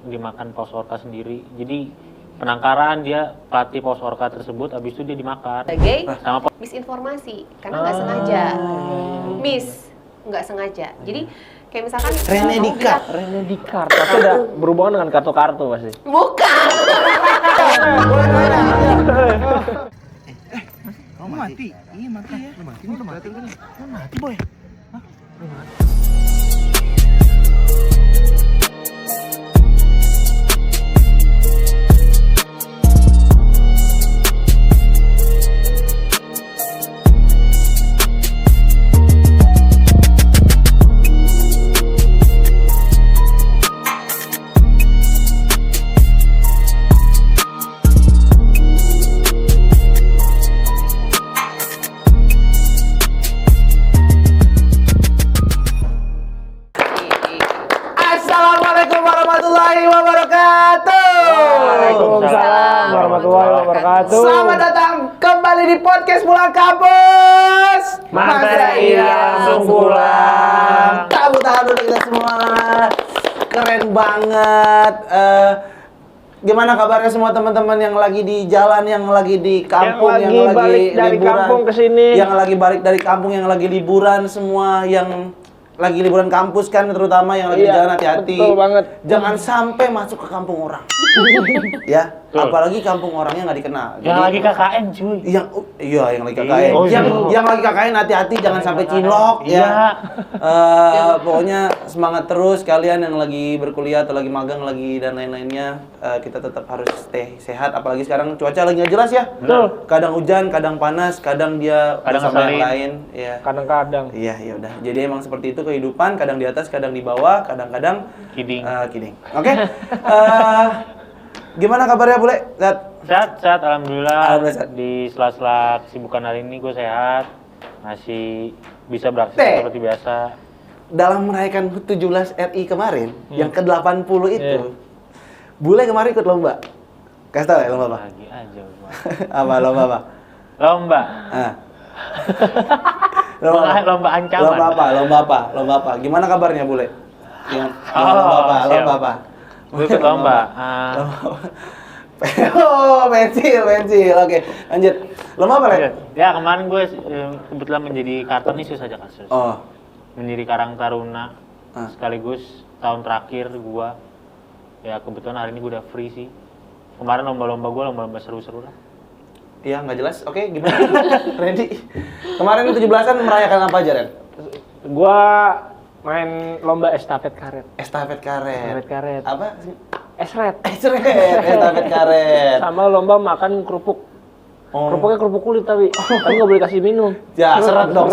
dimakan paus orca sendiri. Jadi penangkaran dia pelatih paus orca tersebut, habis itu dia dimakan. Sebagai Sama misinformasi karena nggak sengaja. Nggak sengaja. Jadi kayak misalkan Rene Descartes. Tapi udah berhubungan dengan kartu-kartu pasti. bukan. Oh mati? Iya mati ya. Udah mati. Mati boy. Assalamualaikum warahmatullahi wabarakatuh. Waalaikumsalam warahmatullahi wabarakatuh. Selamat datang kembali di podcast Pulang Kampus. Masa iya langsung pulang. Tepuk tangan dulu kita semua. Keren banget. Gimana kabarnya semua teman-teman yang lagi di jalan, yang lagi di kampung, Yang lagi balik dari liburan, kampung ke sini. yang lagi balik dari kampung, yang lagi liburan semua, yang lagi liburan kampus kan, terutama yang lagi di Iya, jalan, hati-hati. betul banget. Jangan sampai masuk ke kampung orang. Ya, apalagi kampung orangnya nggak dikenal. Yang lagi KKN cuy. Yang lagi KKN. Oh, yang lagi KKN hati-hati jangan sampai cinlok Iya. ya. Pokoknya semangat terus kalian yang lagi berkuliah atau lagi magang lagi dan lain-lainnya. Kita tetap harus stay sehat, apalagi sekarang cuaca lagi nggak jelas ya. Betul. Kadang hujan, kadang panas, kadang dia Kadang bersama yang ngeselin. lain, ya. Kadang-kadang. Iya, ya udah. Jadi emang seperti itu kehidupan, kadang di atas, kadang di bawah, kadang-kadang Kidding. kidding. Oke. Gimana kabarnya, Bule? Sehat, alhamdulillah. Alhamdulillah sehat. Di sela-sela kesibukan hari ini gue sehat, masih bisa Teh. beraktivitas seperti biasa. Dalam merayakan HUT 17 RI kemarin, yang ke-80 itu, Iya. Bule kemarin ikut lomba. Kasih tau ya lomba apa? Lagi aja gua. Apa lomba apa? Lomba. Ah. Lomba apa? Lomba ancaman. Lomba apa? Gimana kabarnya, Bule? Oh, Lomba apa? siap. Lomba apa? Gue ikut lomba. Oh, pensil. Oke, lanjut. Lomba apa, Le? Ya kemarin gue kebetulan menjadi kartonis saja kasus. Oh. Menjadi Karang Taruna. Ah. Sekaligus tahun terakhir gua. Ya kebetulan hari ini gue udah free sih. Kemarin lomba-lomba seru-seru lah. Iya, nggak jelas. Oke, gimana? Randy. Kemarin 17-an merayakan apa aja, Ren? Gua main lomba estafet karet. Estafet karet. Estafet karet. Apa? Esret. Estafet karet. Sama lomba makan kerupuk. Oh. Kerupuknya kerupuk kulit tapi nggak boleh kasih minum. Ya, seret dong.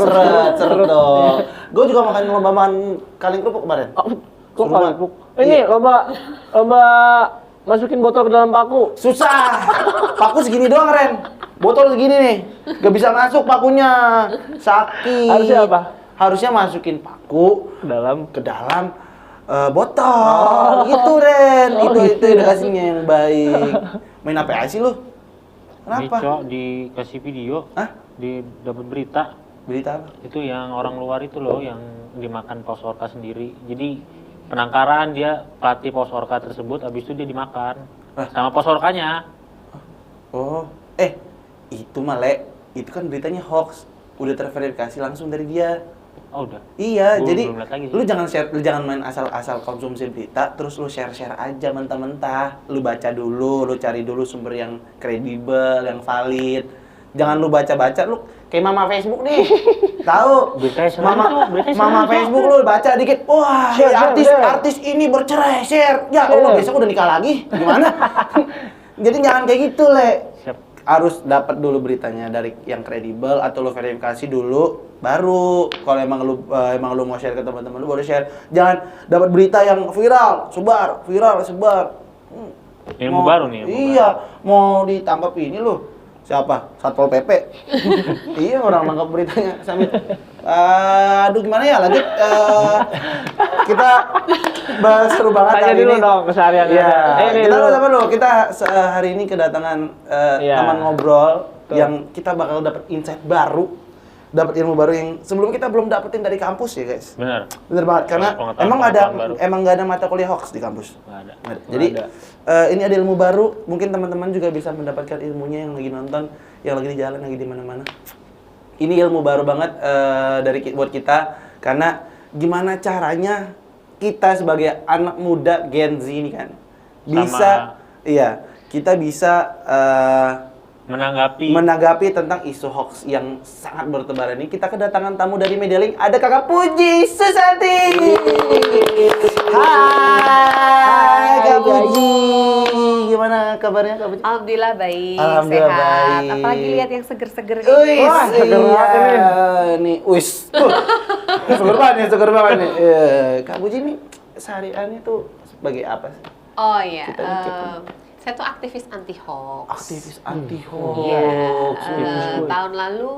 Gue juga makan lomba makan kaleng kerupuk kemarin. Oh, kok Seru banget. kerupuk? Ini lomba masukin botol ke dalam paku. Susah. Paku segini doang, Ren. Botol segini nih. Gak bisa masuk pakunya. Sakit. Harusnya apa? Harusnya masukin paku Dalam. ke dalam botol. Gitu, Ren. Itu edukasinya yang baik. Main apa sih lu? Kenapa? Cok, dikasih video, Hah? dapat berita. Berita apa? Itu yang orang luar itu loh yang dimakan paus orca sendiri. Jadi penangkaran dia pelatih paus orca tersebut, habis itu dia dimakan sama paus orcanya. Oh, itu mah, Le. Itu kan beritanya hoax. Udah terverifikasi langsung dari dia. Oh udah. Iya, Gua jadi belum lihat lagi sih. lu jangan share, lu jangan main asal-asal konsumsi berita, terus lu share-share aja mentah-mentah. Lu baca dulu, lu cari dulu sumber yang kredibel, yang valid. Jangan lu baca-baca, lu kayak mama Facebook nih. Tahu? Beritanya seru Mama, tuh, beritanya mama seru, Facebook lu baca dikit. Wah, Share, share. artis ini bercerai, share. Ya Share. Allah, besok udah nikah lagi. Gimana? Jadi jangan kayak gitu, Le. Siap. Harus dapat dulu beritanya dari yang kredibel atau lu verifikasi dulu baru kalau emang lu mau share ke teman-teman lu baru share. Jangan dapat berita yang viral sebar. Ilmu baru nih. Iya, mau ditangkap ini lu. Siapa? Satpol PP. Iya, orang nangkap beritanya sambil aduh gimana ya lanjut. Kita bahas seru banget Tanya hari dulu ini. dong kesehariannya. Iya, kita dulu. apa dulu? Kita hari ini kedatangan Iya. teman ngobrol Betul. yang kita bakal dapat insight baru dapat ilmu baru yang sebelum kita belum dapetin dari kampus ya guys. Benar. Bener banget karena Pengetahuan baru. emang nggak ada mata kuliah hoax di kampus. Nggak ada. Nggak ada. Jadi ini ada ilmu baru, mungkin teman-teman juga bisa mendapatkan ilmunya yang lagi nonton, yang lagi di jalan, lagi di mana-mana. Ini ilmu baru banget buat kita karena gimana caranya kita sebagai anak muda Gen Z ini kan bisa kita bisa menanggapi tentang isu hoax yang sangat bertebaran ini. Kita kedatangan tamu dari Medialink, ada Kakak Puji Susanti. Hai Kak Puji, gimana kabarnya Kak Puji? Alhamdulillah baik, Alhamdulillah sehat. baik. Apalagi lihat yang seger-seger Wah, seger banget nih. Wis. Seger banget nih. Kak Puji nih sehariannya tuh sebagai apa sih? Oh iya, Kita dikit. saya tuh aktivis anti hoax. Aktivis anti hoax. Iya, tahun lalu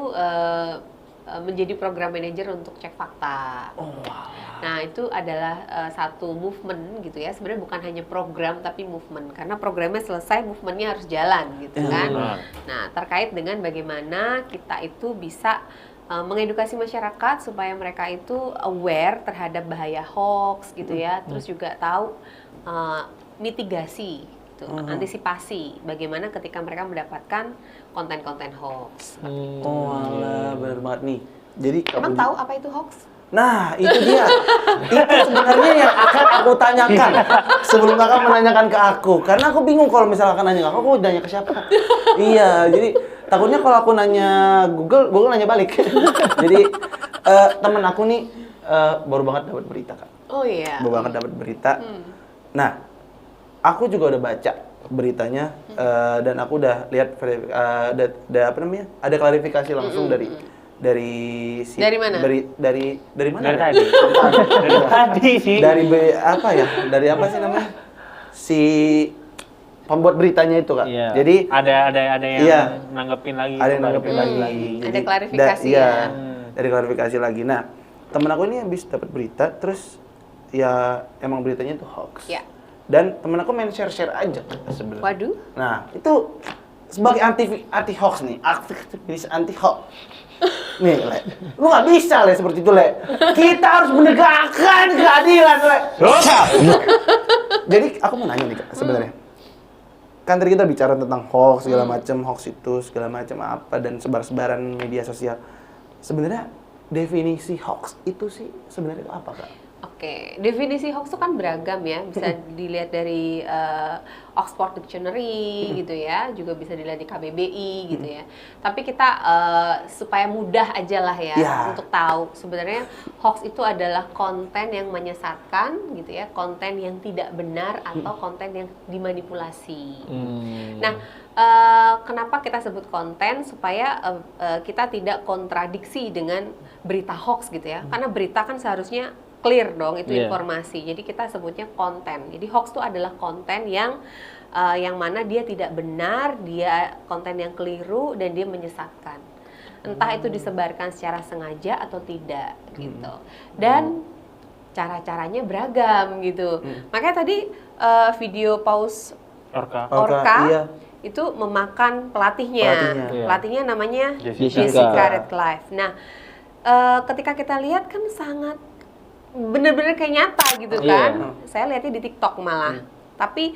menjadi program manager untuk Cek Fakta. Nah itu adalah satu movement gitu ya. Sebenarnya bukan hanya program tapi movement, karena programnya selesai, movementnya harus jalan gitu kan. Nah terkait dengan bagaimana kita itu bisa mengedukasi masyarakat supaya mereka itu aware terhadap bahaya hoax gitu ya. Terus juga tahu mitigasi. Antisipasi bagaimana ketika mereka mendapatkan konten-konten hoax. Alah, bener banget nih. Jadi Emang tahu apa itu hoax? Nah, itu dia. Itu sebenarnya yang akan aku tanyakan sebelum kakak menanyakan ke aku. Karena aku bingung kalau misalnya kakak nanya ke aku nanya ke siapa. Iya, jadi takutnya kalau aku nanya Google nanya balik. Jadi temen aku nih baru banget dapat berita kak. Oh iya. Baru banget dapat berita. Nah, aku juga udah baca beritanya dan aku udah lihat apa namanya? Ada klarifikasi langsung dari mana? Dari mana? Dari tadi. Dari tadi sih. Dari apa sih namanya? Si pembuat beritanya itu kak. Iya. Jadi ada yang nanggepin lagi. Ada yang nanggepin lagi. Ada klarifikasi ya. Dari klarifikasi lagi. Nah, temen aku ini habis dapat berita, terus ya emang beritanya itu hoax. Ya. Dan temen aku main share aja sebenarnya. Waduh. Nah, itu sebagai anti hoax nih, aktivis anti hoax. Nih, Le. Lu nggak bisa, Le, seperti itu, Le. Kita harus menegakkan keadilan, Le. Jadi, aku mau nanya nih, Kak, sebenarnya. Kan tadi kita bicara tentang hoax, segala macam, hoax itu segala macam apa, dan sebar-sebaran media sosial. Sebenarnya, definisi hoax itu sih sebenarnya itu apa, Kak? Oke, definisi hoax itu kan beragam ya, bisa dilihat dari Oxford Dictionary gitu ya, juga bisa dilihat di KBBI gitu ya. Tapi kita supaya mudah aja lah ya untuk tahu sebenarnya hoax itu adalah konten yang menyesatkan gitu ya, konten yang tidak benar atau konten yang dimanipulasi. Nah, kenapa kita sebut konten supaya kita tidak kontradiksi dengan berita hoax gitu ya? Karena berita kan seharusnya clear dong, itu informasi. Jadi kita sebutnya konten. Jadi hoax itu adalah konten yang mana dia tidak benar, dia konten yang keliru dan dia menyesatkan. Entah itu disebarkan secara sengaja atau tidak gitu. Dan cara-caranya beragam gitu. Makanya tadi video Paus Orca itu memakan pelatihnya. Pelatihnya namanya Jessica Redcliffe. Nah, ketika kita lihat kan sangat bener-bener kayak nyata gitu kan. Saya lihatnya di TikTok malah. Tapi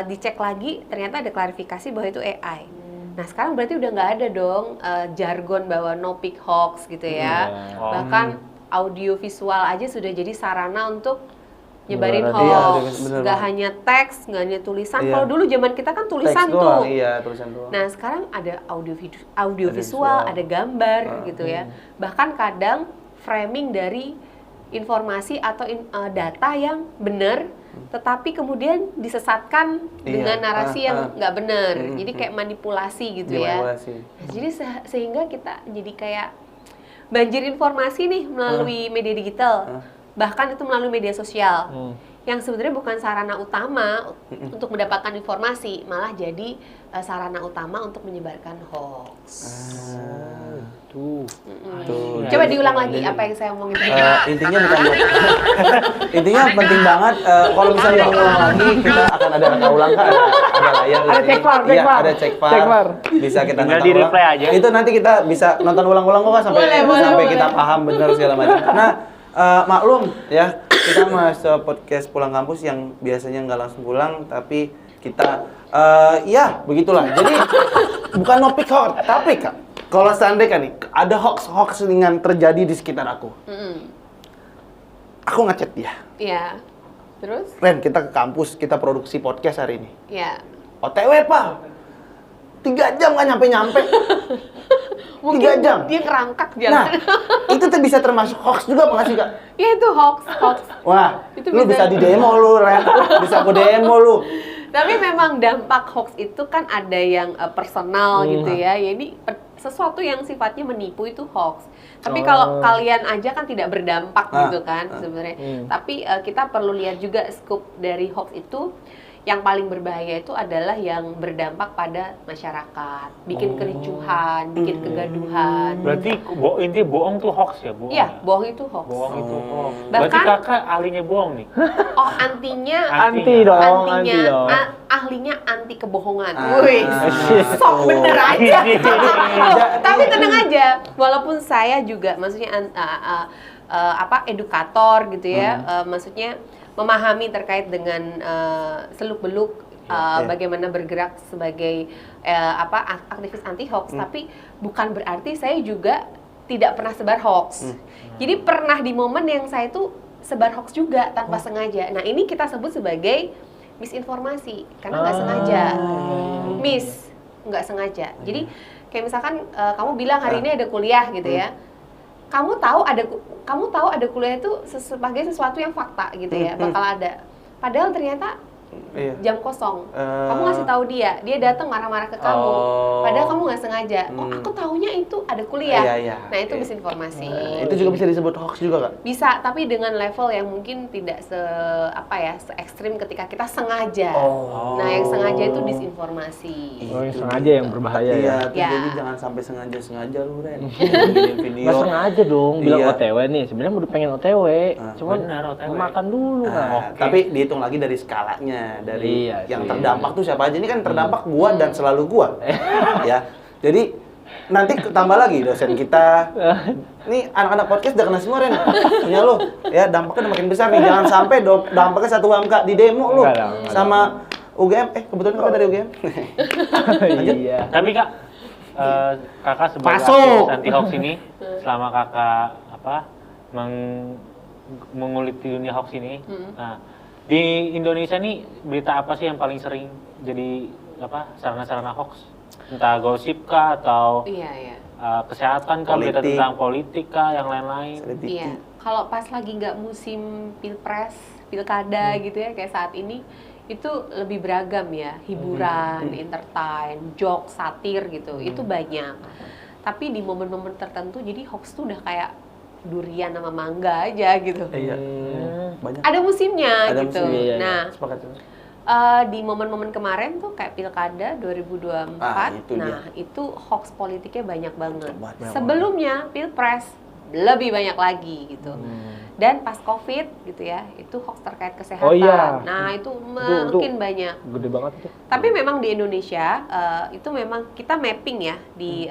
dicek lagi ternyata ada klarifikasi bahwa itu AI. Nah sekarang berarti udah nggak ada dong jargon bahwa no pic hoax gitu ya. Bahkan audio visual aja sudah jadi sarana untuk nyebarin hoax. Nggak hanya teks, nggak hanya tulisan. Kalau dulu zaman kita kan tulisan tuh. Tulisan doang. Nah sekarang ada audio visual, ada gambar gitu ya. Bahkan kadang framing dari informasi atau data yang benar, tetapi kemudian disesatkan dengan narasi yang nggak benar. Jadi kayak manipulasi gitu ya. Nah, jadi sehingga kita jadi kayak banjir informasi nih melalui media digital, bahkan itu melalui media sosial. yang sebenarnya bukan sarana utama untuk mendapatkan informasi, malah jadi sarana utama untuk menyebarkan hoax. Tuh. Tuh, Coba jadi- diulang lagi apa yang saya omongin tadi. Intinya bukan intinya penting banget kalau misalnya mau ulang lagi kita akan ada reka ulang kan ada layar di Ada sini. cek var, Iya, cek var. ada cek var. Cek var. Bisa kita Tinggal nonton di-replay ulang. aja. Itu nanti kita bisa nonton ulang-ulang kok sampai Boleh. kita paham benar segala macam. Nah, maklum ya, kita masuk podcast pulang kampus yang biasanya nggak langsung pulang tapi kita ya begitulah. Jadi bukan topik hoax, tapi Kak, kalau seandainya kan nih ada hoax dengan terjadi di sekitar aku. Aku ngechat dia. Iya. Terus? Ren, kita ke kampus, kita produksi podcast hari ini. Ya. OTW, Pak. 3 jam nggak nyampe-nyampe. 3 jam. Dia kerangkak Nah, jalan. itu tuh bisa termasuk hoax juga apa nggak sih, Kak? Ya itu hoax. Wah, Itu lu bisa. bisa di demo lu, Ren. Bisa aku demo lu. Tapi memang dampak hoax itu kan ada yang personal gitu ya. Jadi sesuatu yang sifatnya menipu itu hoax. Tapi kalau kalian aja kan tidak berdampak gitu kan sebenarnya. Tapi kita perlu lihat juga scope dari hoax itu. Yang paling berbahaya itu adalah yang berdampak pada masyarakat, bikin kericuhan, bikin kegaduhan. Berarti intinya bohong tuh hoax ya, bohong. Iya, ya? bohong itu hoax. Bohong itu hoax. Berarti Bahkan- kakak ahlinya bohong nih. Oh, anti Anti dong, anti antinya dong. ahlinya anti kebohongan. Ah. Wih, sok bener aja. Tapi tenang aja, walaupun saya juga maksudnya edukator gitu ya, maksudnya memahami terkait dengan seluk-beluk bagaimana bergerak sebagai aktivis anti hoax, tapi bukan berarti saya juga tidak pernah sebar hoax. Jadi pernah di momen yang saya tuh sebar hoax juga tanpa sengaja. Nah, ini kita sebut sebagai misinformasi karena nggak sengaja. Nggak sengaja. Jadi kayak misalkan kamu bilang hari ini ada kuliah gitu ya. Kamu tahu ada kuliah itu sebagai sesuatu yang fakta gitu ya, bakal ada. Padahal ternyata jam kosong. Kamu ngasih tahu dia datang marah-marah ke kamu. Padahal kamu nggak sengaja. Oh, aku taunya itu ada kuliah. Iya. Nah, itu misinformasi. Itu juga bisa disebut hoax juga, Kak? Bisa, tapi dengan level yang mungkin tidak se ekstrim ketika kita sengaja. Nah, yang sengaja itu disinformasi. Oh, yang sengaja yang berbahaya ya. Iya, Ya. jadi jangan sampai sengaja lu, Ren. Bikin video. Nggak sengaja dong bilang Iya. OTW nih. Sebenarnya udah pengen OTW, cuman benar, OTW. makan dulu kan. Nah, tapi dihitung lagi dari skalanya, dari Iya yang sih. terdampak tuh siapa aja. Ini kan terdampak gua dan selalu gua. Ya. Jadi nanti tambah lagi dosen kita. Nih anak-anak podcast udah kena semua, Ren. Punya lu. Ya, dampaknya udah makin besar nih. Jangan sampai dampaknya 1 angka di demo lu. Enggak. Sama UGM. Kebetulan kakak dari UGM. Iya. Tapi kak, kakak sebagai Masuk. aktivis anti hoax ini, selama kakak mengulik di dunia hoax ini, nah, di Indonesia nih berita apa sih yang paling sering jadi sarana-sarana hoax? Entah gosip kah atau Iya. kesehatan kah, berita Politik. tentang politik kah, yang lain-lain? Iya. Kalau pas lagi nggak musim pilpres, pilkada gitu ya kayak saat ini, itu lebih beragam ya, hiburan, entertain, joke, satir gitu, itu banyak. Tapi di momen-momen tertentu jadi hoax tuh udah kayak durian sama mangga aja gitu. Iya. Banyak. Ada musimnya Ada gitu. musimnya, iya. Nah, Sepakat. di momen-momen kemarin tuh kayak pilkada 2024, itu nah itu hoax politiknya banyak banget. Banyak Sebelumnya pilpres lebih banyak lagi gitu. Dan pas COVID gitu ya, itu hoax terkait kesehatan. Oh iya. Nah itu Itu makin banyak. Gede banget itu. Tapi memang di Indonesia itu memang kita mapping ya di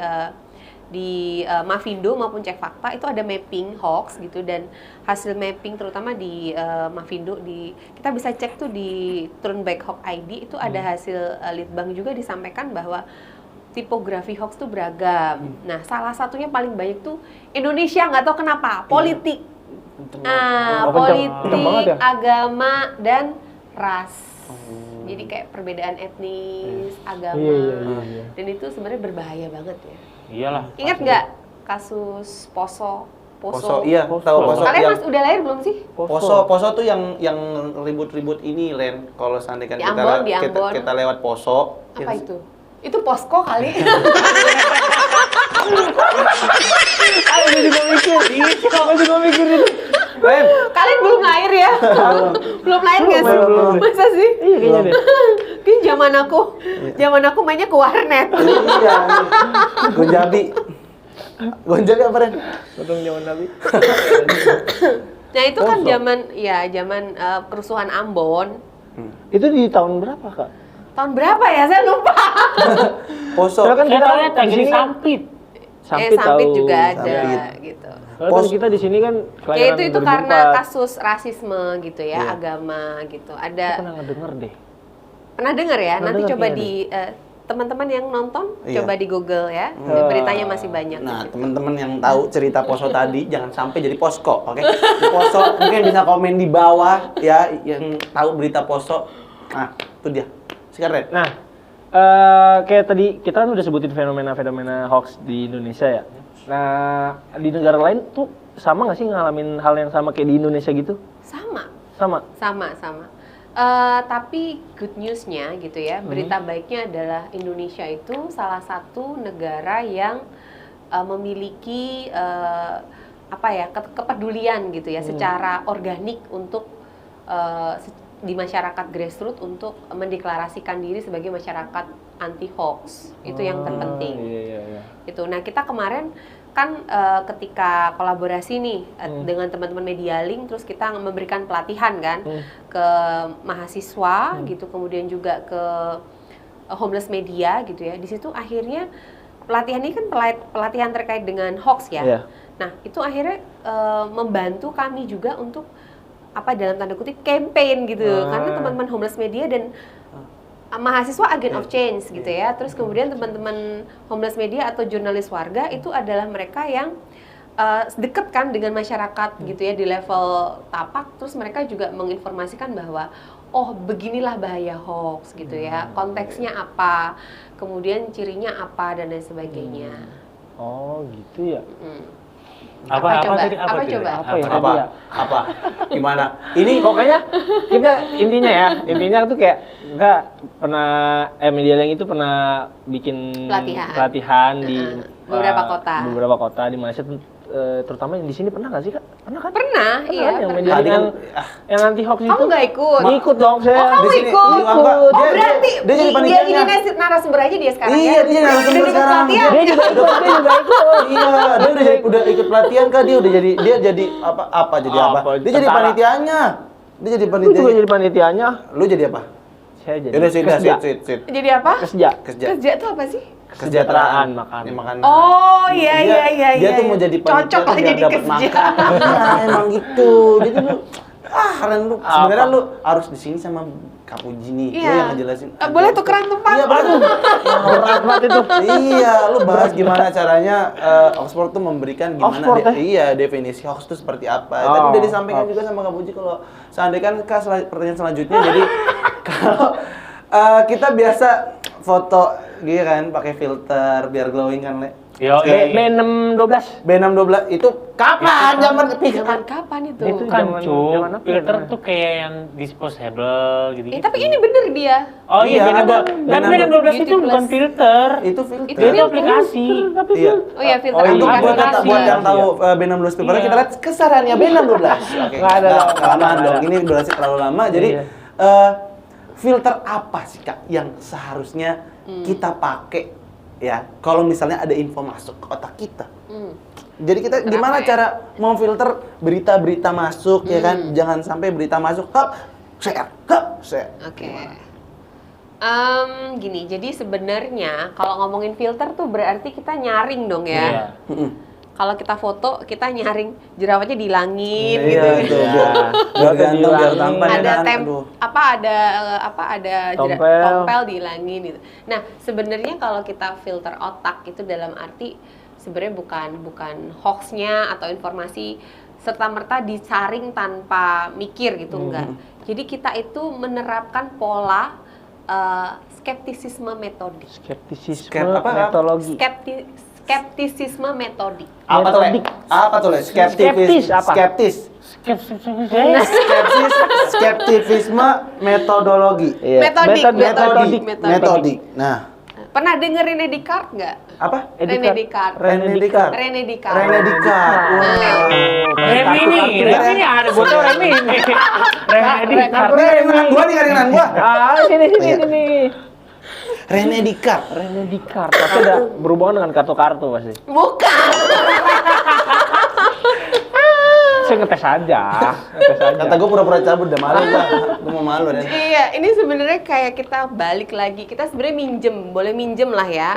Mavindo maupun Cek Fakta itu ada mapping hoax gitu, dan hasil mapping terutama di Mavindo kita bisa cek tuh di Turnback Hoax ID itu ada hasil litbang juga disampaikan bahwa tipografi hoax tuh beragam. Nah, salah satunya paling banyak tuh Indonesia, nggak tahu kenapa, politik. Nah, Oh, kenceng banget politik, ya? agama, dan ras. Jadi kayak perbedaan etnis, agama. Iya. Dan itu sebenarnya berbahaya banget ya. Iyalah. Ingat nggak kasus Poso? Iya, tahu Poso. Kalian Yang udah lahir belum sih? Poso tuh yang ribut-ribut ini, Ren. Kalau seandainya Di kita Ambon, di Ambon. kita lewat Poso. Apa itu? Itu posko kali. Aku juga mikir itu. Ren. Kalian belum lahir ya? Belum lahir nggak sih? Belum. Masa sih? Iya kayaknya deh. Kayaknya zaman aku mainnya ke warnet. Iya. Gonjabi apa Ren? Potong zaman Nabi. Nah itu kan Poso. zaman kerusuhan Ambon. Itu di tahun berapa, Kak? Tahun berapa ya? Saya lupa. Poso. Soalnya kan Saya kita tahunya di Tegri sini kan Sampit. Sampit Sampit tahu. juga ada Sampit. gitu. Soalnya kan Pos- kita di sini kan Ya kelahiran itu karena 2004. kasus rasisme gitu ya, Iya. agama gitu. Aku Ada pernah ngedenger deh. pernah dengar ya? Pernah Nanti dengar, coba iya, di teman-teman yang nonton Iya. coba di Google ya. Beritanya masih banyak. Nah, teman-teman yang tahu cerita Poso tadi jangan sampai jadi posko, oke? Di Poso mungkin bisa komen di bawah ya yang tahu berita Poso. Nah, itu dia. Sekarang Ren. Nah, kayak tadi kita kan udah sebutin fenomena-fenomena hoax di Indonesia ya. Nah, di negara lain tuh sama nggak sih ngalamin hal yang sama kayak di Indonesia gitu? Sama. Sama. Tapi good news-nya gitu ya, berita baiknya adalah Indonesia itu salah satu negara yang memiliki kepedulian gitu ya secara organik untuk di masyarakat grassroots untuk mendeklarasikan diri sebagai masyarakat anti hoax. Itu yang terpenting. Iya. Gitu. Nah, kita kemarin kan ketika kolaborasi nih dengan teman-teman Media Link, terus kita memberikan pelatihan kan ke mahasiswa gitu, kemudian juga ke homeless media gitu ya. Di situ akhirnya pelatihan ini kan pelatihan terkait dengan hoax ya. Iya. Nah, itu akhirnya membantu kami juga untuk dalam tanda kutip campaign gitu. Karena teman-teman homeless media dan mahasiswa agent of change gitu ya. Terus kemudian teman-teman homeless media atau jurnalis warga itu adalah mereka yang deket kan dengan masyarakat gitu ya di level tapak. Terus mereka juga menginformasikan bahwa oh beginilah bahaya hoax gitu ya. Konteksnya apa, kemudian cirinya apa dan lain sebagainya. Oh, gitu ya. Apa coba? tadi? Apa tadi? coba? Apa ya? Apa? Apa? Gimana? Ini Pokoknya kita intinya tuh kayak enggak pernah Media Link itu pernah bikin Pelatihan. di Beberapa kota di Malaysia terutama yang di sini pernah nggak sih, Kak? Pernah kan? Pernah, iya. Kan yang Pernah. Media Link Tadi kan, yang anti hoax itu. Kamu nggak ikut? Ikut dong saya. Oh, kamu di sini, ikut? di Wangga. Oh, Dia- berarti dia jadi panitianya. ini narasumber aja dia sekarang Iya, ya? dia narasumber Udah ikut sekarang. pelatihan? Dia juga ikut. iya, dia udah ikut pelatihan Kak, dia jadi apa jadi apa? Apa? Dia jadi Tentara. panitianya. Dia jadi Gue juga panitianya. jadi panitianya. Lu jadi apa? Saya jadi Yaudah, kesja. sit. Jadi apa? Kesja. Kerja itu apa sih? Kesejahteraan makan. Ya, makan. Oh, iya. Dia tuh mau jadi panitia Cocok tuh lah biar jadi dapat kerja. makan. Iya, emang gitu. Jadi lu Ren lu sebenarnya lu harus di sini sama Kak Puji nih. Lu yang ngejelasin. Boleh tukeran tempat? Iya, boleh tuh. Berat banget itu. Iya, lu bahas gimana caranya Oxford tuh memberikan gimana Oxford, definisi hoax itu seperti apa. Oh, Tadi udah disampaikan juga sama Kak Puji kalau seandainya kan pertanyaan selanjutnya jadi kalau kita biasa foto gitu kan pakai filter biar glowing kan, Le. Yo, B612. B612 itu kapan zaman Kapan itu? Itu kan zaman apa ya? filter tuh kayak yang disposable gitu. Tapi ini bener dia. Oh iya, Iya, ada. Tapi B612 itu Beauty bukan Plus. filter. itu filter. Itu aplikasi. Iya. Oh iya, filter Oh, iya. Untuk buat, aplikasi. buat yang tahu B612 itu, Iya. kita lihat kesarannya B612. Oke. Nggak ada. Nggak kelamaan Nggak dong. ada. Ini durasi terlalu lama. Jadi Iya. filter apa sih Kak yang seharusnya kita pakai ya kalau misalnya ada info masuk ke otak kita? Jadi kita Filter gimana apa ya? cara memfilter berita-berita masuk ya kan? Jangan sampai berita masuk share. Oke. Gini, jadi sebenarnya kalau ngomongin filter tuh berarti kita nyaring dong ya. Iya. Kalau kita foto, kita nyaring jerawatnya dihilangin gitu. Iya, itu biar ganteng, biar tampan ya Ada kan? Aduh. ada Tompel. tompel dihilangin gitu. Nah, sebenarnya kalau kita filter otak itu dalam arti sebenarnya bukan hoaxnya atau informasi serta-merta disaring tanpa mikir gitu, enggak. Jadi kita itu menerapkan pola skeptisisme metodik. Skeptisisme metodik. Apa tuh, Le? Metodik. Apa tuh, Le? Skeptis apa? Skeptisisme metodologi. Iya. Metodik. Metodik. Nah, Pernah dengerin Descartes nggak? Apa? Rene Descartes. Rene Descartes. Rene Descartes. Rene Descartes. Wow. Remi ini ada gue tau Remi ini. Remi Ini keringan gua nih, keringan gua. Sini. Rene Descartes. Rene Descartes. Tapi ada berhubungan dengan kartu-kartu pasti. Bukan. Saya ngetes aja. Kata gua pura-pura cabut, udah malu gua. Gua mau malu deh. Iya, ini sebenarnya kayak kita balik lagi. Kita sebenarnya boleh minjem lah ya.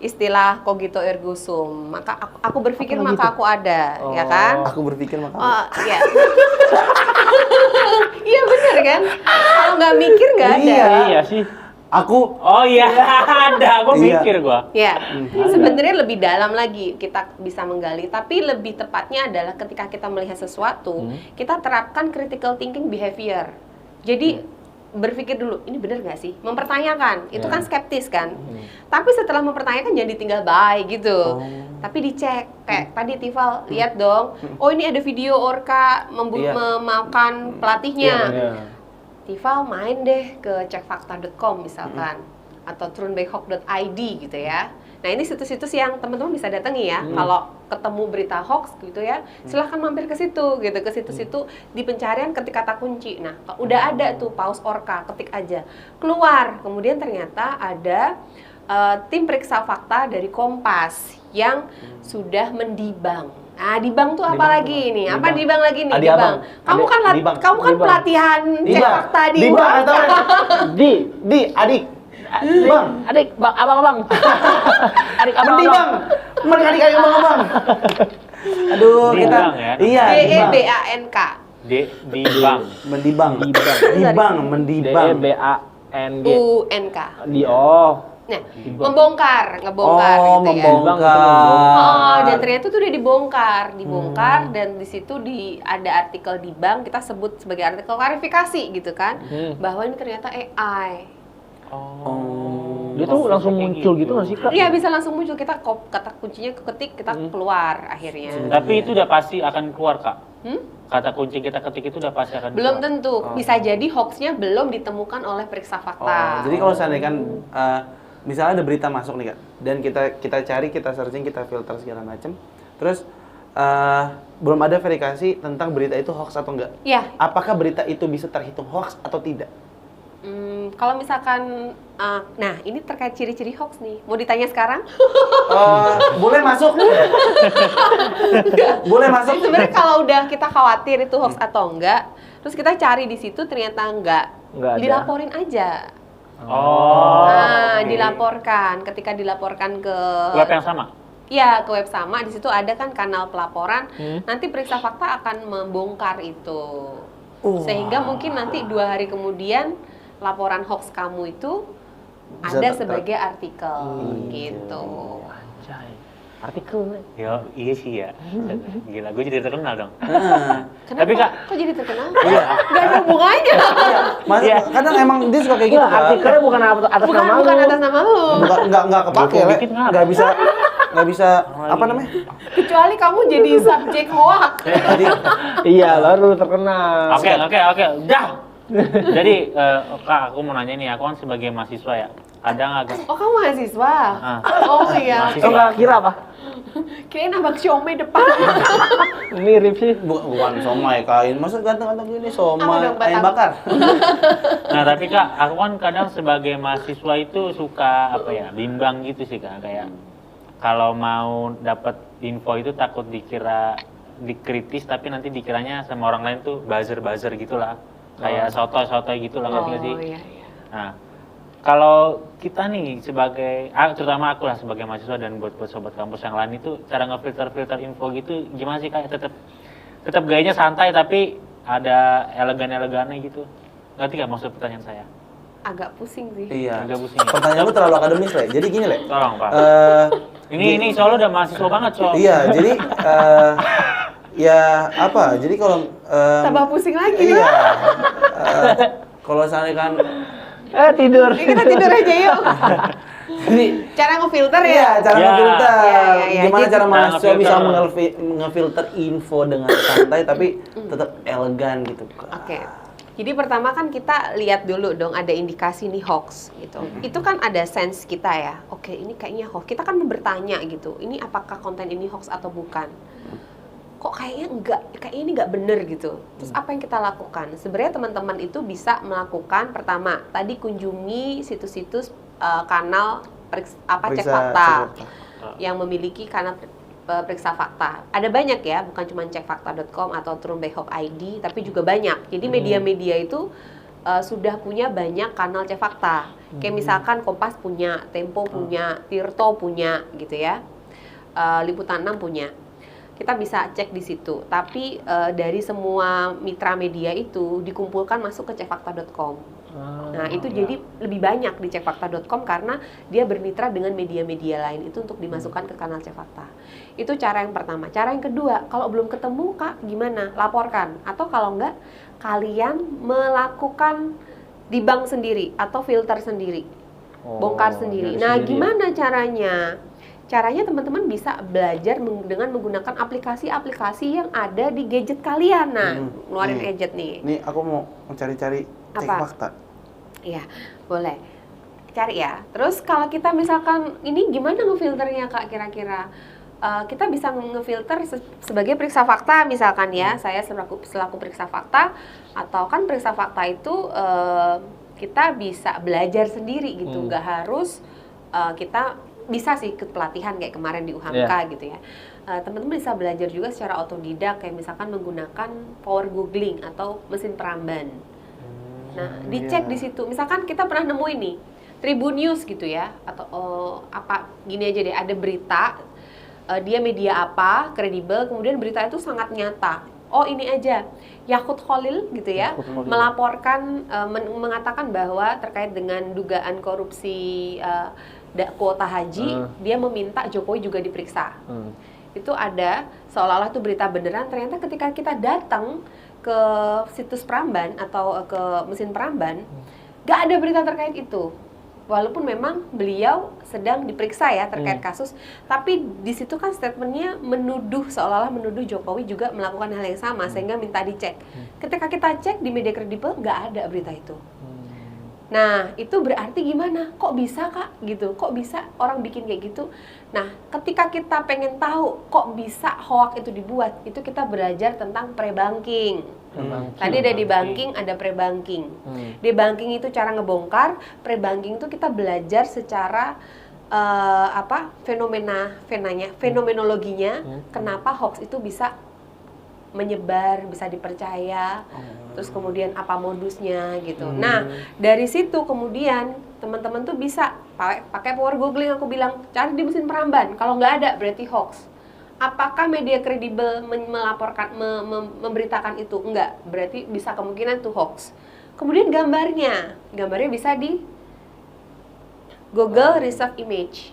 Istilah cogito ergo sum. Maka aku berpikir maka aku ada, ya kan? Aku berpikir maka. Iya. Iya benar kan? Kalau nggak mikir nggak ada. Iya sih. Aku Oh iya ada, gue Iya. mikir gue. Ya, sebenarnya lebih dalam lagi kita bisa menggali, tapi lebih tepatnya adalah ketika kita melihat sesuatu, kita terapkan critical thinking behavior. Jadi berpikir dulu, ini benar nggak sih? Mempertanyakan, itu kan skeptis kan? Tapi setelah mempertanyakan jangan ditinggal bye gitu. Tapi dicek, kayak tadi Tifal lihat dong, oh ini ada video orka Iya. memakan pelatihnya. Iya. Tifal main deh ke cekfakta.com misalkan atau turunbyhawk.id gitu ya. Nah ini situs-situs yang teman-teman bisa datangi ya. Kalau ketemu berita hoax gitu ya, silahkan mampir ke situ gitu. Ke situs itu di pencarian ketik kata kunci. Nah udah ada tuh paus orka, ketik aja keluar. Kemudian ternyata ada tim periksa fakta dari Kompas yang sudah mendibang. Nah, dibang tuh apa lagi nih? Apa dibang lagi nih? Adi Dibang. abang. Kamu kan Dibang. pelatihan cek fakta di Dibang atau adik. Bang. Adik, abang. Adik, abang. Mendibang. Adik abang. Aduh, kita Dibang ya? Iya, DEBANK. Dibang. Mendibang. Mendibang. DEBANG. UNK. Nah, ngebongkar gitu ya. Membongkar. Dan ternyata tuh udah dibongkar dan di situ ada artikel di bank, kita sebut sebagai artikel klarifikasi gitu kan, bahwa ini ternyata AI. Dia tuh langsung muncul gitu nggak sih, Kak? Iya bisa langsung muncul, kita kata kuncinya ketik, kita keluar akhirnya. Tapi itu udah pasti akan keluar kak. Kata kunci kita ketik itu udah pasti akan Belum keluar. tentu, bisa jadi hoaxnya belum ditemukan oleh periksa fakta. Jadi kalau seandainya kan misalnya ada berita masuk nih Kak, dan kita cari, kita searching, kita filter segala macam, terus belum ada verifikasi tentang berita itu hoax atau enggak. Iya. Apakah berita itu bisa terhitung hoax atau tidak? Kalau misalkan, nah ini terkait ciri-ciri hoax nih. Mau ditanya sekarang? Boleh masuk? Boleh masuk? Sebenarnya kalau udah kita khawatir itu hoax atau enggak, terus kita cari di situ ternyata enggak Enggak ada. dilaporin aja. Oke. Dilaporkan. Ketika dilaporkan ke Web yang sama. Iya, ke web sama, di situ ada kan kanal pelaporan. Nanti periksa fakta akan membongkar itu. Sehingga mungkin nanti 2 hari kemudian laporan hoax kamu itu Bisa ada sebagai artikel gitu. Anjay. Artikel nih. Yo, iya sih ya. Gila, gue jadi terkenal dong. Kenapa? Tapi, Kak, kok jadi terkenal? Gak ada hubungannya. Mas, kadang emang dia suka kayak gitu. Enggak, Kak. artikelnya bukan atas Bukan nama bukan lu. atas nama lu. Nggak kepake, Gua Le. dikit ngapa? Nggak bisa apa namanya? Kecuali kamu jadi subjek hoax. Jadi Iya, baru terkenal. Oke, udah. Jadi, Kak, aku mau nanya nih, aku kan sebagai mahasiswa ya. Kadang agak Oh kamu mahasiswa? Ah. Oh iya. Mahasiswa. Oh, nggak kira apa? Kirain abang siomay depan. Mirip sih. bukan somai kain. Masa ganteng-ganteng gini Apa somai dong, ayam Batam? bakar. Nah tapi Kak, aku kan kadang sebagai mahasiswa itu suka apa ya, bimbang gitu sih Kak, kayak kalau mau dapat info itu takut dikira dikritis tapi nanti dikiranya sama orang lain tuh buzzer gitulah. Kayak sotoy gitulah ngerti nggak sih? iya. Nah, kalau kita nih sebagai terutama aku lah sebagai mahasiswa dan buat sobat kampus yang lain itu cara ngefilter info gitu gimana sih Kak? Tetap gayanya santai tapi ada elegannya gitu. Ngerti gak maksud pertanyaan saya? Agak pusing sih. Iya. Agak pusing ya? Pertanyaan lu terlalu akademis, Le. Jadi gini, Le. Tolong Pak. Ini Gi- soalnya udah mahasiswa banget so. Iya, jadi ya apa? Jadi kalau Tambah pusing lagi. iya. Kalau misalnya kan Tidur. Kita tidur aja yuk. jadi Cara ngefilter ya? iya, cara Ya. ngefilter. Iya. Gimana Jadi- cara mahasiswa ngefilter. bisa ngefilter info dengan santai tapi tetap elegan gitu. Kak. Oke. Jadi pertama kan kita lihat dulu dong ada indikasi nih hoax gitu. Itu kan ada sense kita ya. Oke, ini kayaknya hoax. Kita kan bertanya gitu. Ini apakah konten ini hoax atau bukan? Kok kayaknya enggak, kayaknya ini enggak bener gitu. Terus apa yang kita lakukan? Sebenarnya teman-teman itu bisa melakukan pertama, tadi kunjungi situs-situs kanal cek fakta yang memiliki kanal periksa fakta. Ada banyak ya, bukan cuma cekfakta.com atau Trumbehop.id, tapi juga banyak. Jadi media-media itu sudah punya banyak kanal cek fakta. Kayak misalkan Kompas punya, Tempo punya, Tirto punya gitu ya. Liputan 6 punya. Kita bisa cek di situ. Tapi dari semua mitra media itu dikumpulkan masuk ke cekfakta.com. Nah, itu jadi lebih banyak di cekfakta.com karena dia bermitra dengan media-media lain itu untuk dimasukkan ke kanal Cek Fakta. Itu cara yang pertama. Cara yang kedua, kalau belum ketemu Kak, gimana? Laporkan. Atau kalau enggak, kalian melakukan debunk sendiri atau filter sendiri. Bongkar sendiri. Nah, gimana caranya? Caranya teman-teman bisa belajar dengan menggunakan aplikasi-aplikasi yang ada di gadget kalian. Nah, ngeluarin gadget nih. Nih, aku mau cari-cari Cek Fakta. Iya, boleh. Cari ya. Terus kalau kita misalkan, ini gimana ngefilternya Kak kira-kira? Kita bisa ngefilter sebagai periksa fakta misalkan ya. Saya selaku periksa fakta, atau kan periksa fakta itu kita bisa belajar sendiri gitu. Nggak harus kita bisa sih ikut pelatihan kayak kemarin di UHAMKA gitu ya. Teman-teman bisa belajar juga secara otodidak kayak misalkan menggunakan power googling atau mesin peramban. Nah, dicek di situ. Misalkan kita pernah nemu ini Tribun News gitu ya, atau apa gini aja deh, ada berita dia media apa kredibel, kemudian berita itu sangat nyata. Oh ini aja, Yakut Khalil gitu ya, melaporkan mengatakan bahwa terkait dengan dugaan korupsi kuota haji, dia meminta Jokowi juga diperiksa. Itu ada seolah-olah itu berita beneran, ternyata ketika kita datang ke situs peramban atau ke mesin peramban, gak ada berita terkait itu. Walaupun memang beliau sedang diperiksa ya terkait kasus, tapi di situ kan statementnya menuduh, seolah-olah menuduh Jokowi juga melakukan hal yang sama, sehingga minta dicek. Ketika kita cek di media kredibel, gak ada berita itu. Nah, itu berarti gimana? Kok bisa Kak? Gitu. Kok bisa orang bikin kayak gitu? Nah, ketika kita pengen tahu kok bisa hoax itu dibuat, itu kita belajar tentang pre-banking. Tadi ada debunking, ada pre-banking. Debunking itu cara ngebongkar, pre-banking itu kita belajar secara fenomenologinya, kenapa hoax itu bisa menyebar, bisa dipercaya, terus kemudian apa modusnya gitu. Nah, dari situ kemudian teman-teman tuh bisa pakai power googling, aku bilang cari di mesin peramban. Kalau nggak ada berarti hoax. Apakah media kredibel melaporkan, memberitakan itu? Enggak, berarti bisa kemungkinan itu hoax. Kemudian gambarnya bisa di Google Reserve Image.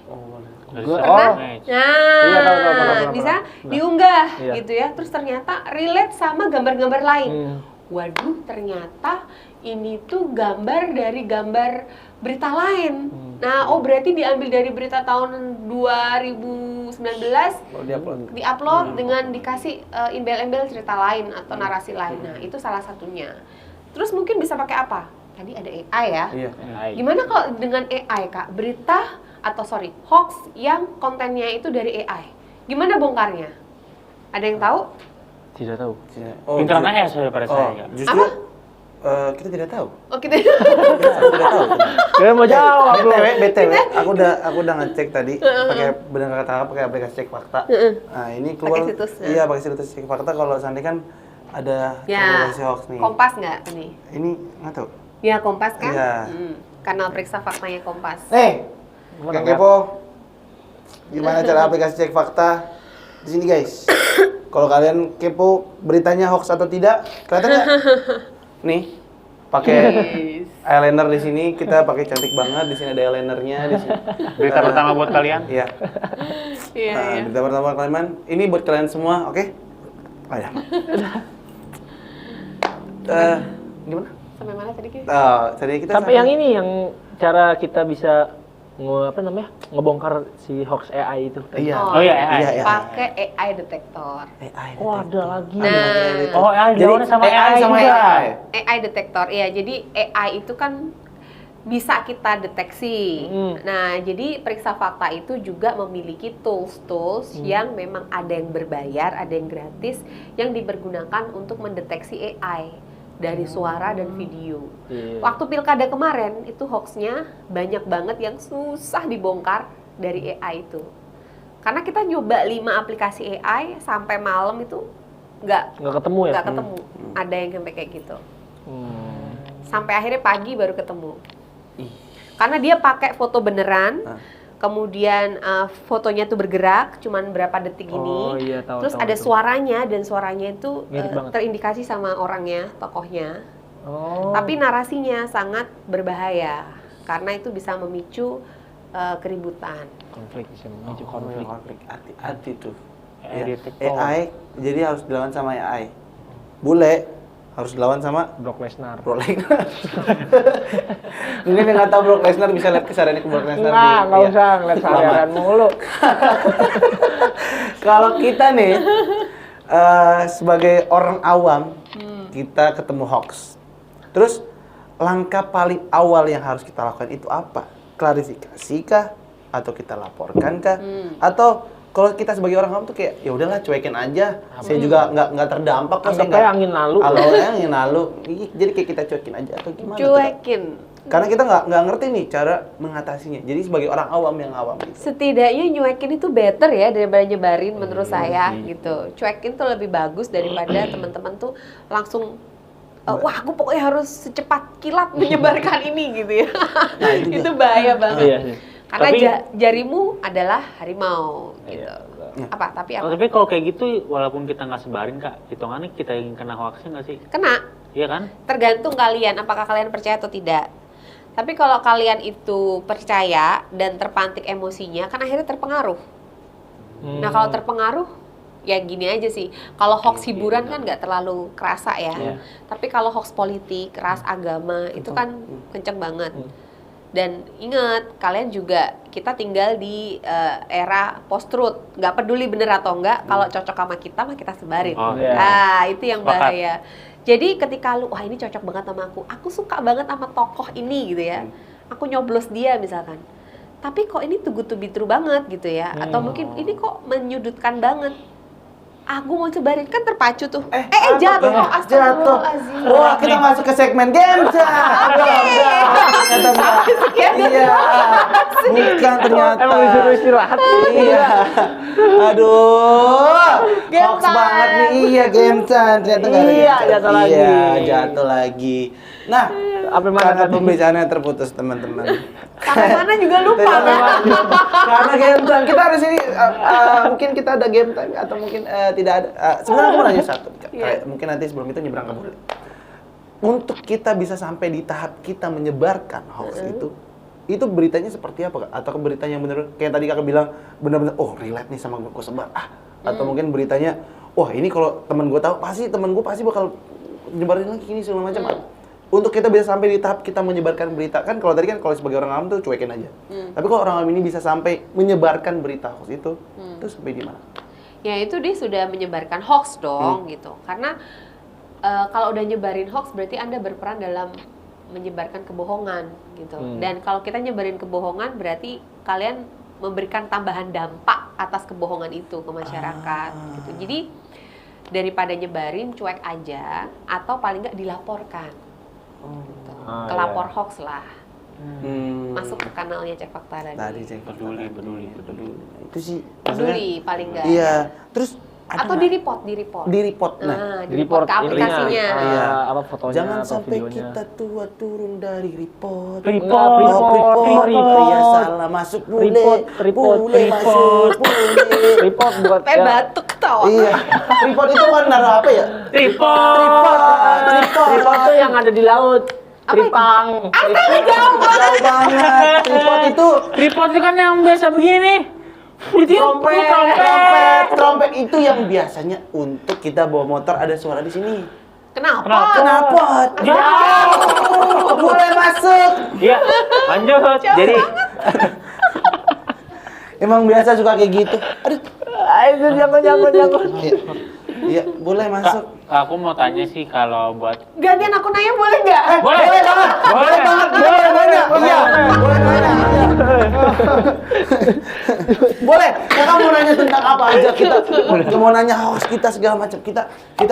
Pernah? Nah, bisa diunggah gitu ya. Terus ternyata relate sama gambar-gambar lain. Waduh, ternyata ini tuh gambar dari gambar berita lain. Nah, berarti diambil dari berita tahun 2019, diupload dengan dikasih embel-embel cerita lain atau narasi lain. Nah, itu salah satunya. Terus mungkin bisa pakai apa? Tadi ada AI ya. Gimana kalau dengan AI, Kak? Berita hoax yang kontennya itu dari AI. Gimana bongkarnya? Ada yang tahu? Tidak tahu. Pinteran aja saya pada saya. Justru kita tidak tahu. Oh, kita Tidak tahu. Kalian mau jawab belum? BTW, aku udah ngecek tadi pakai benar kata pakai aplikasi Cek Fakta. Nah, ini keluar Pakai situs, iya, pakai situs Cek Fakta. Kalau Sandi kan ada aplikasi hoax nih. Kompas nggak ini? Ini nggak tahu. Ya, Kompas kan? Iya. Kanal periksa faktanya Kompas. Kang Kepo, gimana cara aplikasi Cek Fakta? Di sini guys. Kalau kalian kepo beritanya hoax atau tidak, kelihatan nggak? Nih, pakai eyeliner di sini, kita pakai cantik banget. Di sini ada eyelinernya. Di sini. Berita pertama buat kalian. Iya. Berita pertama buat kalian. Ini buat kalian semua, oke? Ya. Gimana? Sampai mana tadi kita? Tapi yang ini yang cara kita bisa ngebongkar si hoax AI itu. Iya. Oh iya, AI. Iya, iya. Pakai AI detektor. AI. Oh, ada lagi. Nah. Oh, AI Jadi dilawan sama AI sama juga. AI. AI detektor, iya. Jadi AI itu kan bisa kita deteksi. Nah, jadi periksa fakta itu juga memiliki tools yang memang ada yang berbayar, ada yang gratis, yang dipergunakan untuk mendeteksi AI dari suara dan video. Iya. Waktu pilkada kemarin itu hoaxnya banyak banget yang susah dibongkar dari AI itu. Karena kita nyoba 5 aplikasi AI sampai malam itu nggak ketemu ya? nggak ketemu. Ada yang sampai kayak gitu. Hmm. Sampai akhirnya pagi baru ketemu. Karena dia pakai foto beneran, kemudian fotonya tuh bergerak, cuman berapa detik ini. Oh, iya, tahu, terus tahu ada tuh. suaranya dan suaranya itu Mirip banget. terindikasi sama orangnya, tokohnya. Oh. Tapi narasinya sangat berbahaya karena itu bisa memicu keributan. konflik bisa memicu Oh, konflik. konflik. Hati-hati tuh. AI Ya. detektor. AI jadi harus dilawan sama AI. Bule harus dilawan sama Brock Lesnar. Brock Lesnar. Mungkin yang nggak tahu Brock Lesnar bisa lihat kesadarannya ke Brock Lesnar. Nggak iya. usah ngeliat seharian mulu. Kalau kita nih sebagai orang awam, kita ketemu hoax. Terus langkah paling awal yang harus kita lakukan itu apa? Klarifikasi kah? Atau kita laporkan kah? Atau kalau kita sebagai orang awam tuh kayak ya udahlah cuekin aja. Saya juga nggak terdampak kok. Anggap Saya nggak- aja angin lalu. Angin lalu. Jadi kayak kita cuekin aja atau gimana? tuh, Kak? Cuekin. Karena kita nggak ngerti nih cara mengatasinya. Jadi sebagai orang awam yang awam gitu. Setidaknya nyuekin itu better ya daripada nyebarin menurut saya gitu. Cuekin tuh lebih bagus daripada teman-teman tuh langsung wah aku pokoknya harus secepat kilat menyebarkan ini gitu ya. Nah, itu dia. Itu bahaya banget. Iya sih. Karena Tapi- jarimu adalah harimau gitu. Iya, Apa? Tapi apa? Tapi kalau kayak gitu, walaupun kita nggak sebarin kak, hitungannya kita yang kena hoaxnya nggak sih? Kena. Iya kan? Tergantung kalian apakah kalian percaya atau tidak. Tapi kalau kalian itu percaya dan terpantik emosinya, kan akhirnya terpengaruh. Nah kalau terpengaruh, ya gini aja sih. Kalau hoax hiburan kan nggak terlalu kerasa ya. Iya. Tapi kalau hoax politik, ras, agama, itu kan kenceng banget. Dan ingat, kalian juga, kita tinggal di era post-truth. Nggak peduli bener atau enggak, kalau cocok sama kita, mah kita sebarin. Oh, iya. Nah, itu yang Sepakat. bahaya. Jadi ketika lu, wah ini cocok banget sama aku suka banget sama tokoh ini gitu ya. Aku nyoblos dia misalkan. Tapi kok ini too good to be true banget gitu ya. Atau mungkin ini kok menyudutkan banget. Aku mau sebarin, kan terpacu tuh. Jatuh. Astagfirullahaladzim. Wah, kita masuk ke segmen games ya. Ternyata enggak. Iya. Bukan ternyata. Emang disuruh istirahat. Iya. Aduh. Game Hoax time. banget nih. Iya, game time. Ternyata nggak ada Iya, game time. jatuh lagi. Iya, jatuh lagi. Nah, Apa mana karena tadi? pembicaraannya terputus, teman-teman. Sampai mana juga lupa kan? Karena game time kita harus ini mungkin kita ada game time atau mungkin tidak ada. Sebenarnya aku mau nanya satu, Kak. Iya. Kayak mungkin nanti sebelum itu nyebrang ke Bule. Untuk kita bisa sampai di tahap kita menyebarkan hoax itu beritanya seperti apa, Kak? Atau berita yang benar kayak tadi Kakak bilang benar-benar relate nih sama gue sebar. Atau mungkin beritanya wah ini kalau temen gue tahu temen gue pasti bakal nyebarin lagi ini segala macam. Untuk kita bisa sampai di tahap kita menyebarkan berita, kan kalau tadi kan kalau sebagai orang awam tuh cuekin aja. Tapi kalau orang awam ini bisa sampai menyebarkan berita hoax itu sampai di mana? Ya itu dia sudah menyebarkan hoax dong gitu. Karena kalau udah nyebarin hoax berarti Anda berperan dalam menyebarkan kebohongan gitu. Dan kalau kita nyebarin kebohongan berarti kalian memberikan tambahan dampak atas kebohongan itu ke masyarakat gitu. Jadi daripada nyebarin cuek aja atau paling nggak dilaporkan. Gitu. Kelapor hoax lah. Masuk ke kanalnya Cek Fakta Tadi cek Peduli. itu sih Peduli paling nggak. iya. Terus Atau di report. di report. Nah, Di report ke aplikasinya. Iya. Apa fotonya jangan atau sampai videonya. kita tua turun dari report. Report. Ya salah masuk bule. Report. Bule masuk bule. Report buat Sampai batuk ketawa. Iya. Report itu kan naruh apa ya? Report tuh yang ada di laut. Tripang. Jauh banget. Report itu Report itu kan yang biasa begini. trompet itu yang biasanya untuk kita bawa motor ada suara di sini. Kenapa? Kenapa? Jauh. Boleh masuk. Iya, lanjut. Jadi emang biasa suka kayak gitu. Aduh. Ayo jangan. Iya, boleh masuk. Kak, aku mau tanya sih kalau buat Gantian aku nanya boleh nggak? boleh banget. Boleh banget. Boleh nanya. Iya. Boleh nanya. Boleh. Kakak mau nanya tentang apa aja kita mau nanya hoax kita segala macam. Kita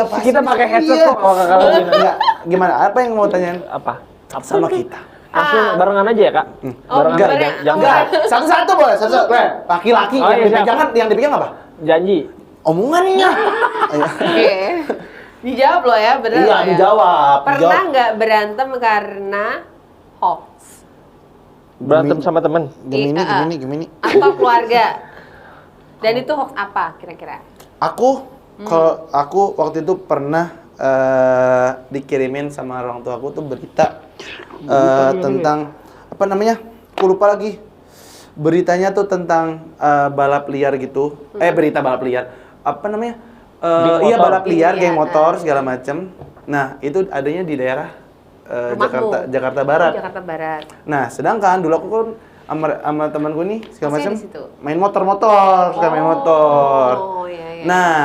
pasti Kita pakai headset iya. kok kalau kakak lagi. Enggak. Gimana? Apa yang mau tanyain Apa? sama kita? Langsung barengan aja ya, Kak? Barengan Enggak, aja. Jangan. Enggak. Satu-satu boleh. Satu-satu. Laki-laki Oh, iya, yang dipegang apa? Janji. Omongannya. Oke. Dijawab loh ya, bener Iya, loh ya. dijawab. Pernah nggak berantem karena hoax? Berantem sama temen. Gemini. Atau keluarga? Dan itu hoax apa kira-kira? Kalau aku waktu itu pernah dikirimin sama orang tua aku tuh berita tentang apa namanya? Aku lupa lagi. Beritanya tuh tentang balap liar gitu. Berita balap liar. Apa namanya? Iya, balap liar, geng motor segala macem. Nah, itu adanya di daerah Rumahmu? Jakarta Barat. Jakarta Barat. Nah, sedangkan dulu aku kan sama temanku nih segala Masih macam di situ? main motor, suka main motor. Oh, iya. Nah,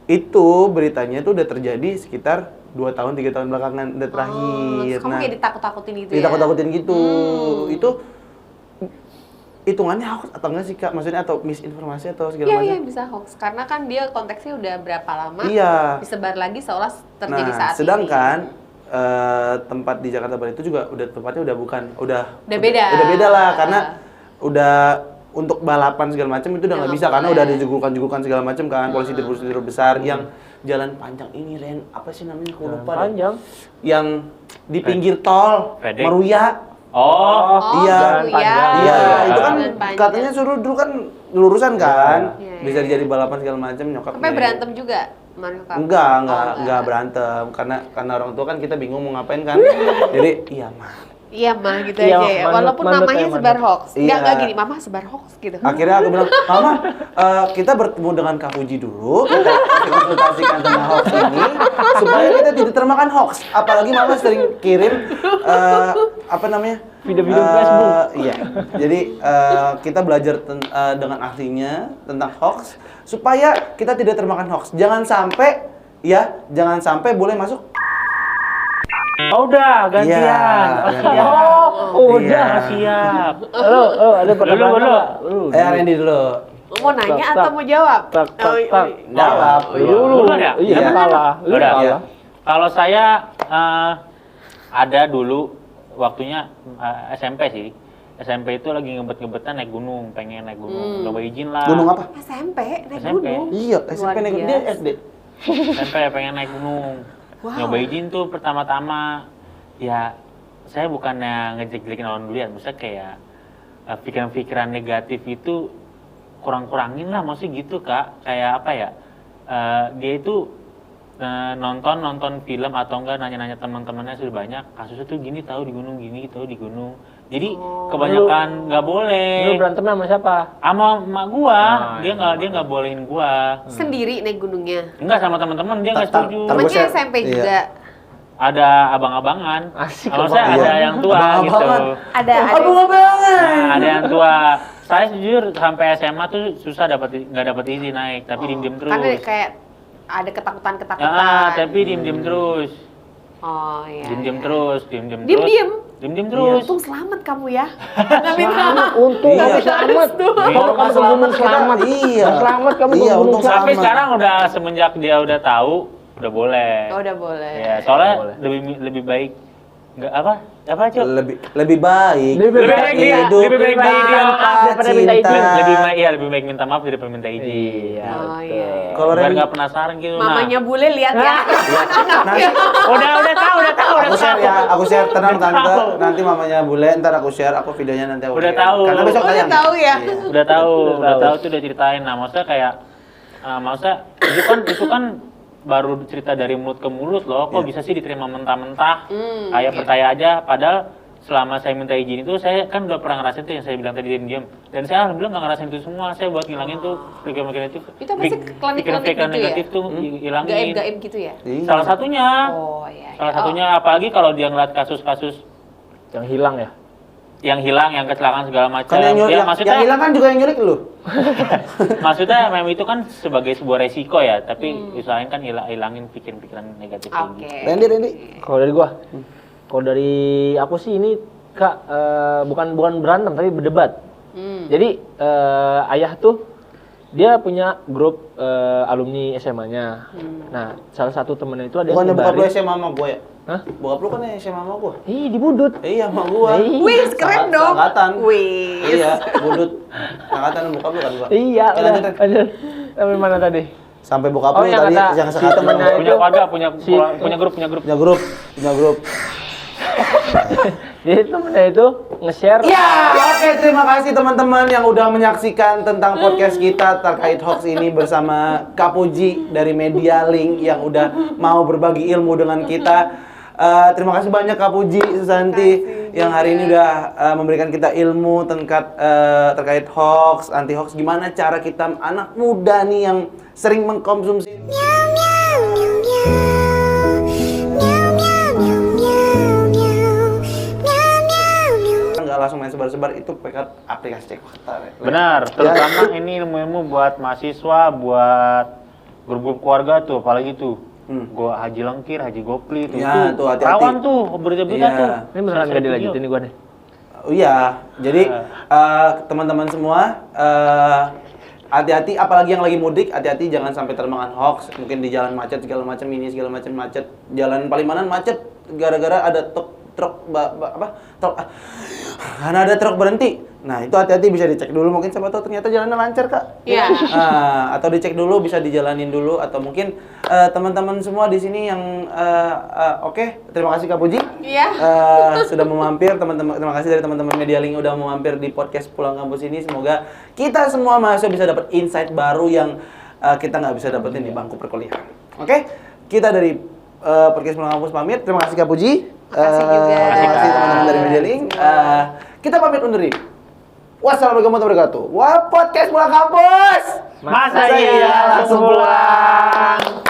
itu beritanya itu udah terjadi sekitar 2 tahun 3 tahun belakangan udah terakhir. Terus kamu kayak ditakut-takutin gitu ya? ditakut-takutin gitu. Itu hitungannya hoax atau enggak sih Kak? Maksudnya atau misinformasi atau segala Iya, macam? iya bisa hoax. Karena kan dia konteksnya udah berapa lama Iya. disebar lagi seolah terjadi Nah, saat sedangkan ini. tempat di Jakarta Barat itu juga tempatnya udah beda. Udah beda lah karena udah untuk balapan segala macam itu udah nggak bisa karena udah ada jugukan segala macam kan, prosedur besar yang jalan panjang ini apa sih namanya aku lupa deh. Panjang. Yang di pinggir tol Pedek. Meruya. Oh, iya. Meruya. Iya, itu kan Jalan panjang. katanya suruh dulu kan lurusan kan, Iya, bisa iya. dijadi balapan segala macam nyokap. Sampai berantem juga Mario Kart? Enggak berantem karena orang tua kan kita bingung mau ngapain kan. Jadi iya mah. Iya mah gitu Iya, aja ya. manut- Walaupun manut namanya ya, sebar manut. hoax. Enggak Iya. gini, mama sebar hoax gitu. Akhirnya aku bilang, "Mama, kita bertemu dengan Kak Puji dulu, kita konsultasikan tentang hoax ini supaya kita tidak termakan hoax. Apalagi Mama sering kirim apa namanya? Video-video Facebook. Iya. Jadi kita belajar dengan ahlinya tentang hoax supaya kita tidak termakan hoax. Jangan sampai boleh masuk. oh udah gantian. Iya, Kasihan. Udah. Iya. Siap. Ada pernah Dulu. berantem nggak? Randy dulu. Mau nanya Tak, atau tak. mau jawab? Tak. Jawab. Dulu. Duluan ya? Iya, Emang kalah. Lu Udah. kalah. Kalau saya ada dulu waktunya SMP sih. SMP itu lagi ngebet-ngebetan naik gunung, pengen naik gunung. Coba izin lah. Gunung apa? SMP naik SMP. gunung. Iya, SMP Luar naik biasa. dia SD. SMP pengen naik gunung. Wow. Nyoba izin tuh pertama-tama. Ya, saya bukannya ngejek-jekin orang dulu ya. Maksudnya kayak pikiran-pikiran negatif itu kurang-kurangin lah. Maksudnya gitu Kak. Kayak apa ya, dia itu nonton film atau enggak nanya-nanya teman-temannya sudah banyak. Kasusnya tuh gini tahu di gunung, gini tahu di gunung. Jadi kebanyakan nggak boleh. Lu berantem sama siapa? Sama emak gua, dia nggak bolehin gua. Sendiri naik gunungnya. Enggak sama teman-teman dia nggak setuju. Temennya Gua SMP iya. juga. Ada abang-abangan. Asik, Maksudnya abang. ada Iya. yang tua gitu. Abang-abangan. Ada Nah, ada yang tua. Saya jujur sampai SMA tuh susah nggak dapat izin naik, tapi diem-diem terus. Karena kayak ada ketakutan-ketakutan. Tapi diem-diem terus. Oh iya. Diem-diem iya. terus, diem-diem terus. Diem-diem? Diem-diem terus. Untung selamat kamu ya. Nggak minta Selamat, untung Iya. kamu selamat. Kalau kamu ke gunung selamat. Iya. Selamat kamu ke Iya, gunung untung selamat. Tapi sekarang udah semenjak dia udah tahu, udah boleh. Oh, udah boleh. Ya, soalnya boleh. lebih baik nggak apa Cok? Lebih baik. Lebih baik dia- hidup lebih baik dia tanpa daripada minta cinta. izin. Lebih baik minta maaf daripada minta izin. Iya. Oh iya. iya. Kalau Biar Ren, nggak penasaran gitu. Nah. Mamanya bule lihat ya. nanti Udah tahu. aku share ya, aku share tenang tante. Nanti mamanya bule, ntar aku share, aku videonya nanti aku Udah share. tahu. Karena besok Oh, udah tayang. tahu ya? Iya. Udah tahu tuh udah ceritain. Nah, maksudnya kayak maksudnya itu kan baru cerita dari mulut ke mulut loh. Kok Iya. bisa sih diterima mentah-mentah? Kayak percaya aja padahal selama saya minta izin itu saya kan udah pernah ngerasain tuh yang saya bilang tadi diam-diam. Dan saya alhamdulillah nggak ngerasain itu semua. Saya buat ngilangin tuh pikiran-pikiran itu. Itu pasti klinik-klinik pikiran gitu ya? negatif tuh hilangin. Gaib-gaib gitu ya? Iya. Salah satunya. Oh iya. Salah satunya apalagi kalau dia ngeliat kasus-kasus Yang hilang ya? yang hilang, yang kecelakaan segala macam. Kan yang, Ya, yang hilang kan juga yang nyulik lu. maksudnya memang itu kan sebagai sebuah resiko ya, tapi usahain kan hilangin pikiran-pikiran negatif kayak Oke. gitu. Randy. Kalau dari gua, kalau dari aku sih ini Kak bukan berantem tapi berdebat. Jadi ayah tuh dia punya grup alumni SMA-nya. Nah, salah satu temennya itu ada yang Bukannya bokap lu nyebarin. SMA sama gua ya? Hah? Bokap lu kan SMA sama gua. Ih, di Budut. Iya sama gua. Wih, keren dong. Angkatan. Wih. Iya, budut. Angkatan bokap lu kan gua. Iya, Ya, lanjut, Ren. lanjut. Sampai mana tadi? Sampai bokap Oh, lu yang tadi kata yang si sekata temennya sama- Punya keluarga, punya grup. punya grup. Jadi temennya itu nge-share. Ya, oke, terima kasih teman-teman yang udah menyaksikan tentang podcast kita terkait hoax ini bersama Kak Puji dari Media Link yang udah mau berbagi ilmu dengan kita. Terima kasih banyak Kak Puji Susanti yang hari ini udah memberikan kita ilmu terkait hoax, anti hoax. Gimana cara kita anak muda nih yang sering mengkonsumsi nggak langsung main sebar-sebar itu pakai aplikasi cek fakta. Benar, terutama ini ilmu-ilmu buat mahasiswa, buat grup-grup keluarga tuh, apalagi tuh. Gua Haji Lengkir, Haji Gopli tuh. Ya, tuh, hati-hati. Rawan tuh berita-berita Iya. tuh. Ini beneran nggak dilanjutin nih gua nih. Oh iya, jadi teman-teman semua hati-hati, apalagi yang lagi mudik, hati-hati jangan sampai termakan hoax. Mungkin di jalan macet segala macam ini segala macam macet. Jalan Palimanan macet gara-gara ada truk karena ada truk berhenti. Nah itu hati-hati, bisa dicek dulu, mungkin siapa tahu ternyata jalannya lancar Kak. Iya. Atau dicek dulu, bisa dijalanin dulu, atau mungkin teman-teman semua di sini yang oke, terima kasih Kak Puji. Iya. Sudah mau mampir, teman-teman. Terima kasih dari teman-teman Media Link udah mau mampir di podcast Pulang Kampus ini. Semoga kita semua mahasiswa bisa dapat insight baru yang kita nggak bisa dapetin di bangku perkuliahan. Oke, kita dari podcast Pulang Kampus pamit. Terima kasih Kak Puji. Makasih juga. Terima kasih teman-teman dari Media Link. Kita pamit undur diri. Wassalamualaikum warahmatullahi wabarakatuh. Wah, podcast Pulang Kampus. Masa iya langsung pulang.